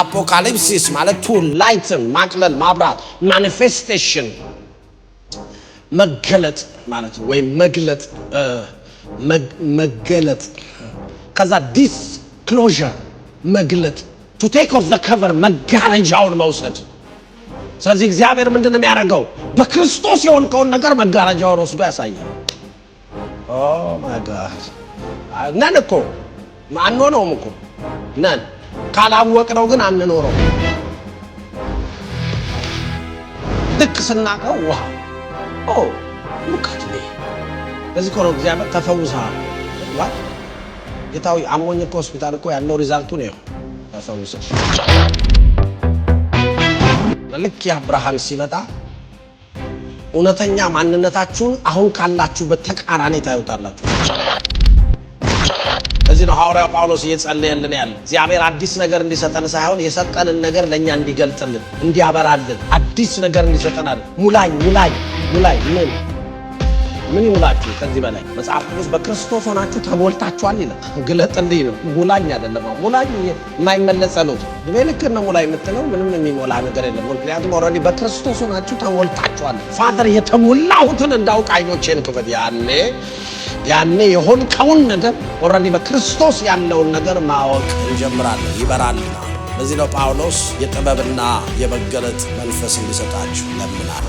አፖካሊፕሲስ ማለት ቱ ላይትን ማቅለል ማብራት ማኒፌስቴሽን መገለጥ ማለት ወይ መገለጥ ከዛ ዲስክሎዥር መግለጥ to take off the cover መጋረጃውን መውሰድ ስለዚህ እግዚአብሔር ምንድነው የሚያደርገው በክርስቶስ የሆንከውን ነገር መጋረጃውን ወስዶ ያሳያል ኦ ማይ ጋድ ነን እኮ ማንሆነውም እኮ ነን ካላወቅነው ግን አንኖረው ልክ ስናቀው ዋ ኦ ሙካት ነው ለዚህ እኮ ነው እግዚአብሔር ተፈውሰሃል ዋ ጌታዊ አሞኝ እኮ ሆስፒታል እኮ ያለው ሪዛልቱ ነው ተፈውሰ ልክ የአብርሃም ሲመጣ እውነተኛ ማንነታችሁን አሁን ካላችሁበት ተቃራኒ ታዩታላችሁ እዚህ ነው ሐዋርያው ጳውሎስ እየጸለየልን ያለ እግዚአብሔር አዲስ ነገር እንዲሰጠን ሳይሆን የሰጠንን ነገር ለኛ እንዲገልጥልን እንዲያበራልን አዲስ ነገር እንዲሰጠናል ሙላኝ ምን ይሙላችሁ ከዚህ በላይ መጽሐፍ ቅዱስ በክርስቶስ ሆናችሁ ተሞልታችኋል ይላል ግለጥልኝ ነው ሙላኝ አይደለም ሙላኝ የማይመለስ ነው በልክ ነው ሙላኝ የምትለው ምንም የሚሞላ ነገር የለም ምክንያቱም ኦሬዲ በክርስቶስ ሆናችሁ ተሞልታችኋል ፋዘር የተሞላሁትን እንዳውቅ አይኖቼን ክፈት ያኔ የሆንከውን ነገር ኦሬዲ በክርስቶስ ያለውን ነገር ማወቅ እንጀምራለን ይበራልና ለዚህ ነው ጳውሎስ የጥበብና የመገለጥ መንፈስ እንዲሰጣችሁ ለምናል